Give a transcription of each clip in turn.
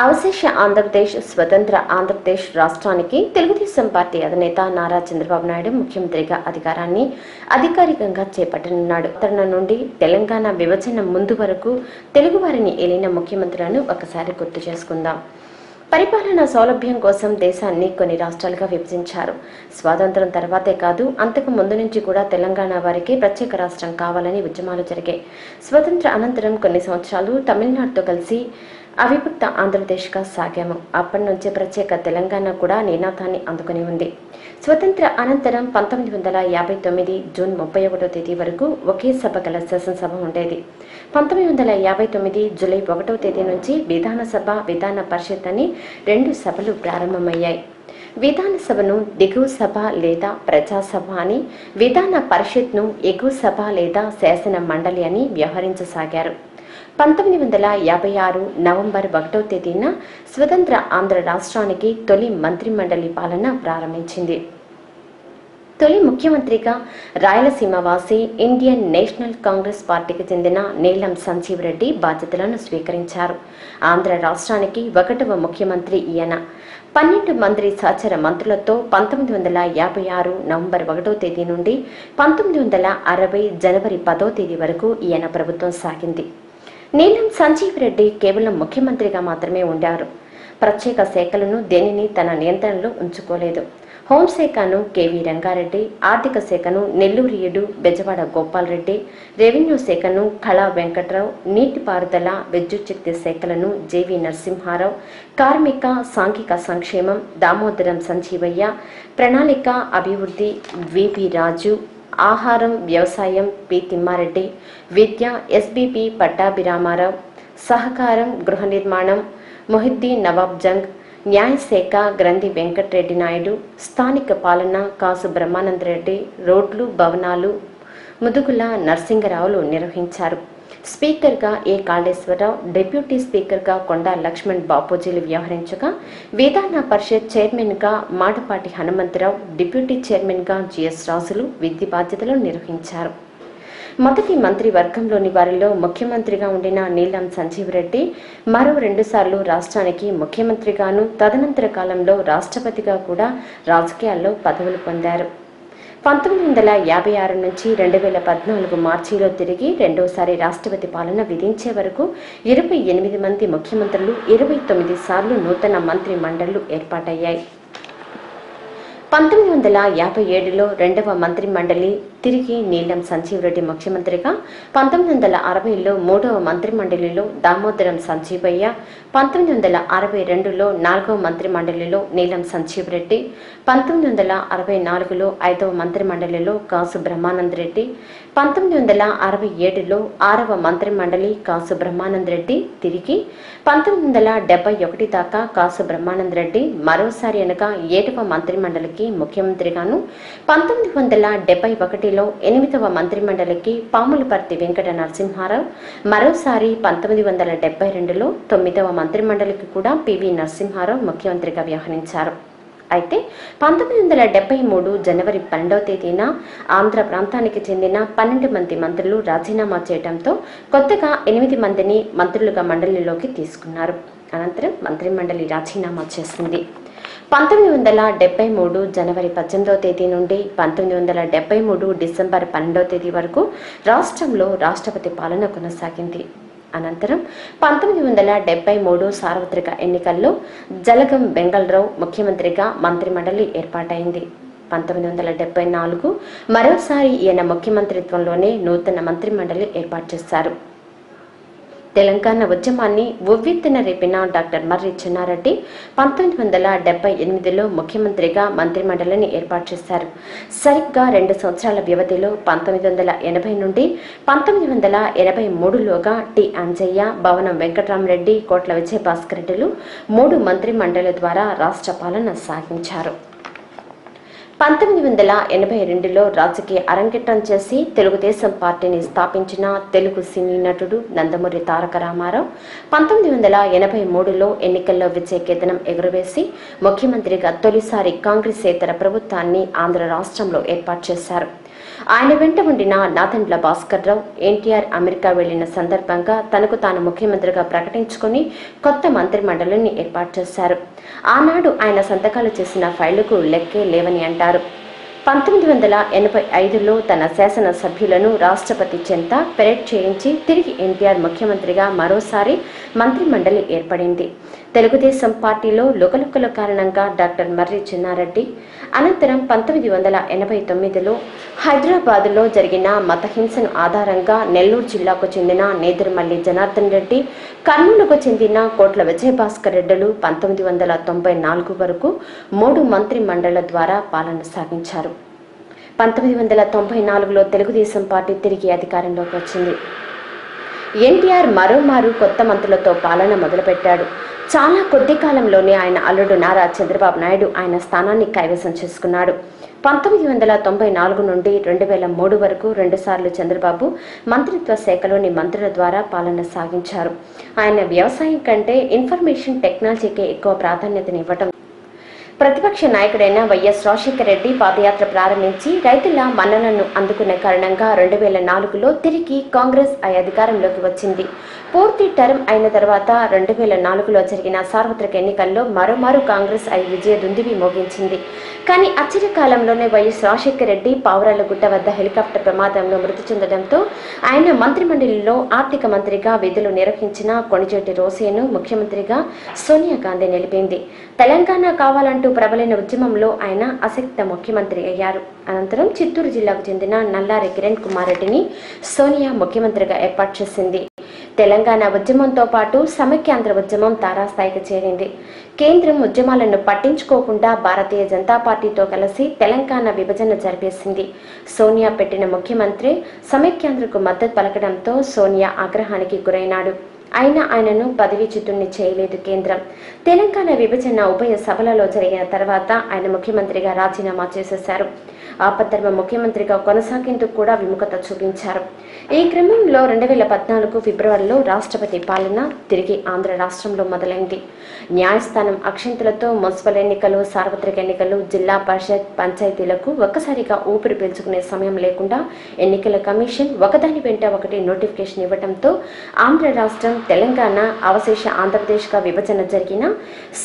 అవశేష ఆంధ్రప్రదేశ్ స్వతంత్ర ఆంధ్రప్రదేశ్ రాష్ట్రానికి తెలుగుదేశం పార్టీ అధినేత నారా చంద్రబాబు నాయుడు ముఖ్యమంత్రిగా అధికారాన్ని అధికారికంగా చేపట్టనున్నాడు. తన నుండి తెలంగాణ విభజన ముందు వరకు తెలుగువారిని ఏలిన ముఖ్యమంత్రులను ఒకసారి గుర్తు చేసుకుందాం. పరిపాలనా సౌలభ్యం కోసం దేశాన్ని కొన్ని రాష్ట్రాలుగా విభజించారు. స్వాతంత్రం తర్వాతే కాదు, అంతకు ముందు నుంచి కూడా తెలంగాణ వారికి ప్రత్యేక రాష్ట్రం కావాలని ఉద్యమాలు జరిగాయి. స్వతంత్ర అనంతరం కొన్ని సంవత్సరాలు తమిళనాడుతో కలిసి అవిభక్త ఆంధ్రప్రదేశ్గా సాగాము. అప్పటి నుంచే ప్రత్యేక తెలంగాణ కూడా నినాదాన్ని అందుకుని ఉంది. స్వతంత్ర అనంతరం 1959 జూన్ 31వ తేదీ వరకు ఒకే సభ గల శాసనసభ ఉండేది. 1959 జూలై 1వ తేదీ నుంచి విధానసభ, విధాన పరిషత్ అని 2 సభలు ప్రారంభమయ్యాయి. విధానసభను దిగువ సభ లేదా ప్రజాసభ అని, విధాన పరిషత్ను ఎగువ సభ లేదా శాసన మండలి అని వ్యవహరించసాగారు. 1956 నవంబర్ 1వ తేదీన స్వతంత్ర ఆంధ్ర రాష్ట్రానికి తొలి మంత్రిమండలి పాలన ప్రారంభించింది. తొలి ముఖ్యమంత్రిగా రాయలసీమ వాసి ఇండియన్ నేషనల్ కాంగ్రెస్ పార్టీకి చెందిన నీలం సంజీవ్ రెడ్డి బాధ్యతలను స్వీకరించారు. ఆంధ్ర రాష్ట్రానికి 1వ ముఖ్యమంత్రి ఈయన. 12 మంది సహచర మంత్రులతో 1956 నవంబర్ 1వ తేదీ నుండి 1960 జనవరి 10వ తేదీ వరకు ఈయన ప్రభుత్వం సాగింది. నీలం సంజీవ్ రెడ్డి కేవలం ముఖ్యమంత్రిగా మాత్రమే ఉండారు. ప్రత్యేక శాఖలను దేనిని తన నియంత్రణలో ఉంచుకోలేదు. హోంశాఖను కెవి రంగారెడ్డి, ఆర్థిక శాఖను నెల్లూరియుడు బెజవాడ గోపాల్ రెడ్డి, రెవెన్యూ శాఖను కళా వెంకట్రావు, నీటిపారుదల విద్యుత్ శక్తి శాఖలను జేవి నరసింహారావు, కార్మిక సాంఘిక సంక్షేమం దామోదరం సంజీవయ్య, ప్రణాళిక అభివృద్ధి విపి రాజు, ఆహారం వ్యవసాయం పి తిమ్మారెడ్డి, విద్య ఎస్బిపి పట్టాభిరామారావు, సహకారం గృహ నిర్మాణం మొహిద్దీన్ నవాబ్ జంగ్, న్యాయశాఖ గ్రంథి వెంకటరెడ్డి నాయుడు, స్థానిక పాలన కాసు బ్రహ్మానందరెడ్డి, రోడ్లు భవనాలు ముదుగుల నరసింగరావులు నిర్వహించారు. స్పీకర్గా ఏ కాళేశ్వరరావు, డిప్యూటీ స్పీకర్గా కొండా లక్ష్మణ్ బాపూజీలు వ్యవహరించగా, విధాన పరిషత్ చైర్మన్గా మాడపాటి హనుమంతరావు, డిప్యూటీ చైర్మన్గా జిఎస్ రాజులు విధి బాధ్యతలు నిర్వహించారు. మొదటి మంత్రి వర్గంలోని వారిలో ముఖ్యమంత్రిగా ఉండిన నీలం సంజీవ్ రెడ్డి మరో 2 సార్లు రాష్ట్రానికి ముఖ్యమంత్రిగాను, తదనంతర కాలంలో రాష్ట్రపతిగా కూడా రాజకీయాల్లో పదవులు పొందారు. 1956 నుంచి 2014 మార్చిలో తిరిగి రెండోసారి రాష్ట్రపతి పాలన విధించే వరకు 28 మంది ముఖ్యమంత్రులు, 29 సార్లు నూతన మంత్రి మండళ్లు ఏర్పాటయ్యాయి. 1957లో 2వ మంత్రి మండలి తిరిగి నీలం సంజీవ్ రెడ్డి ముఖ్యమంత్రిగా, 1960లో 3వ మంత్రి మండలిలో దామోదరం సంజీవయ్య, 1962లో 4వ మంత్రి మండలిలో నీలం సంజీవ్ రెడ్డి, 1964లో 5వ మంత్రి మండలిలో కాసు బ్రహ్మానందరెడ్డి, 1967లో 6వ మంత్రి మండలి కాసు బ్రహ్మానందరెడ్డి తిరిగి 1971 దాకా కాసు బ్రహ్మానందరెడ్డి మరోసారి అనగా 7వ మంత్రి మండలికి ముఖ్యమంత్రిగాను, 1971లో 8వ మంత్రి మండలికి పాములపర్తి వెంకట నరసింహారావు, మరోసారి 1972లో 9వ మంత్రి మండలికి కూడా పివి నరసింహారావు ముఖ్యమంత్రిగా వ్యవహరించారు. అయితే 1973 జనవరి 12వ తేదీన ఆంధ్ర ప్రాంతానికి చెందిన 12 మంది మంత్రులు రాజీనామా చేయడంతో కొత్తగా 8 మందిని మంత్రులుగా మండలిలోకి తీసుకున్నారు. అనంతరం మంత్రి మండలి రాజీనామా చేసింది. 1973 జనవరి 18వ తేదీ నుండి 1973 డిసెంబర్ 12వ తేదీ వరకు రాష్ట్రంలో రాష్ట్రపతి పాలన కొనసాగింది. అనంతరం 1973 సార్వత్రిక ఎన్నికల్లో జలగం వెంగళరావు ముఖ్యమంత్రిగా మంత్రిమండలి ఏర్పాటైంది. 1974 మరోసారి ఈయన ముఖ్యమంత్రిత్వంలోనే నూతన మంత్రిమండలి ఏర్పాటు చేశారు. తెలంగాణ ఉద్యమాన్ని ఉవ్వెత్తున రేపిన డాక్టర్ మర్రి చెన్నారెడ్డి 1978లో ముఖ్యమంత్రిగా మంత్రిమండలిని ఏర్పాటు చేశారు. సరిగ్గా 2 సంవత్సరాల వ్యవధిలో 1980 నుండి 1983లోగా టి అంజయ్య, భవనం వెంకటరామరెడ్డి, కోట్ల విజయభాస్కర్ రెడ్డిలు 3 మంత్రిమండలి ద్వారా రాష్ట్ర పాలన సాగించారు. 1982లో రాజకీయ అరంగేట్రం చేసి తెలుగుదేశం పార్టీని స్థాపించిన తెలుగు సినీ నటుడు నందమూరి తారక రామారావు 1983లో ఎన్నికల్లో విజయకేతనం ఎగురవేసి ముఖ్యమంత్రిగా తొలిసారి కాంగ్రెసేతర ప్రభుత్వాన్ని ఆంధ్ర రాష్ట్రంలో ఏర్పాటు చేశారు. ఆయన వెంట ఉండిన నాదెండ్ల భాస్కర్ రావు ఎన్టీఆర్ అమెరికా వెళ్లిన సందర్భంగా తనకు తాను ముఖ్యమంత్రిగా ప్రకటించుకుని కొత్త మంత్రి మండలిని ఏర్పాటు చేశారు. ఆనాడు ఆయన సంతకాలు చేసిన ఫైళ్లకు లెక్కే లేవని అంటారు. 1985లో తన శాసనసభ్యులను రాష్ట్రపతి చెంత పెరేడ్ చేయించి తిరిగి ఎన్టీఆర్ ముఖ్యమంత్రిగా మరోసారి మంత్రి మండలి ఏర్పడింది. తెలుగుదేశం పార్టీలో లుకలుకల కారణంగా డాక్టర్ మర్రి చెన్నారెడ్డి అనంతరం 1989లో హైదరాబాదులో జరిగిన మతహింసను ఆధారంగా నెల్లూరు జిల్లాకు చెందిన నేదురుమల్లి జనార్దన్ రెడ్డి, కర్నూలుకు చెందిన కోట్ల విజయభాస్కర్ రెడ్డిలు 1994 వరకు 3 మంత్రి మండళ్ల ద్వారా పాలన సాగించారు. 1994లో తెలుగుదేశం పార్టీ తిరిగి అధికారంలోకి వచ్చింది. ఎన్టీఆర్ మరోమారు కొత్త మంత్రులతో పాలన మొదలుపెట్టాడు. చాలా కొద్ది కాలంలోనే ఆయన అల్లుడు నారా చంద్రబాబు నాయుడు ఆయన స్థానాన్ని కైవసం చేసుకున్నాడు. 1994 నుండి 2003 వరకు 2 సార్లు చంద్రబాబు మంత్రిత్వ శాఖలోని మంత్రుల ద్వారా పాలన సాగించారు. ఆయన వ్యవసాయం కంటే ఇన్ఫర్మేషన్ టెక్నాలజీకే ఎక్కువ ప్రాధాన్యతనివ్వటం, ప్రతిపక్ష నాయకుడైన వైఎస్ రాజశేఖర రెడ్డి పాదయాత్ర ప్రారంభించి రైతుల మన్ననలను అందుకున్న కారణంగా 2004లో తిరిగి కాంగ్రెస్ అధికారంలోకి వచ్చింది. పూర్తి టర్మ్ అయిన తర్వాత 2004లో జరిగిన సార్వత్రిక ఎన్నికల్లో మరోమారు కాంగ్రెస్ విజయ దుందుబి మోగించింది. కానీ అచిరకాలంలోనే వైఎస్ రాజశేఖర రెడ్డి పావురాలగుట్ట వద్ద హెలికాప్టర్ ప్రమాదంలో మృతి చెందడంతో ఆయన మంత్రిమండలిలో ఆర్థిక మంత్రిగా విధులు నిర్వహించిన కొణిజేటి రోసయ్యను ముఖ్యమంత్రిగా సోనియా గాంధీ నిలిపింది. తెలంగాణ కావాలంటూ ప్రబలైన ఉద్యమంలో ఆయన అశక్త ముఖ్యమంత్రి అయ్యారు. అనంతరం చిత్తూరు జిల్లాకు చెందిన నల్లారి కిరణ్ కుమార్ రెడ్డిని సోనియా ముఖ్యమంత్రిగా ఏర్పాటు చేసింది. తెలంగాణ ఉద్యమంతో పాటు సమైక్యాంధ్ర ఉద్యమం తారాస్థాయికి చేరింది. కేంద్రం ఉద్యమాలను పట్టించుకోకుండా భారతీయ జనతా పార్టీతో కలిసి తెలంగాణ విభజన జరిపేసింది. సోనియా పెట్టిన ముఖ్యమంత్రి సమైక్యాంధ్రకు మద్దతు పలకడంతో సోనియా ఆగ్రహానికి గురైనాడు. అయినా ఆయనను పదవీచ్యుతుణ్ణి చేయలేదు కేంద్రం. తెలంగాణ విభజన ఉభయ సభలలో జరిగిన తర్వాత ఆయన ముఖ్యమంత్రిగా రాజీనామా చేసేశారు. ఆపద్ధర్మ ముఖ్యమంత్రిగా కొనసాగేందుకు కూడా విముఖత చూపించారు. ఈ క్రమంలో 2014 ఫిబ్రవరిలో రాష్ట్రపతి పాలన తిరిగి ఆంధ్ర రాష్ట్రంలో మొదలైంది. న్యాయస్థానం అక్షంతలతో మున్సిపల్ ఎన్నికలు, సార్వత్రిక ఎన్నికలు, జిల్లా పరిషత్, పంచాయతీలకు ఒక్కసారిగా ఊపిరి పీల్చుకునే సమయం లేకుండా ఎన్నికల కమిషన్ ఒకదాని వెంట ఒకటి నోటిఫికేషన్ ఇవ్వడంతో ఆంధ్ర రాష్ట్రం, తెలంగాణ, అవశేష ఆంధ్రప్రదేశ్గా విభజన జరిగినా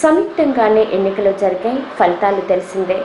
సంయుక్తంగానే ఎన్నికలు జరిగాయి. ఫలితాలు తెలిసిందే.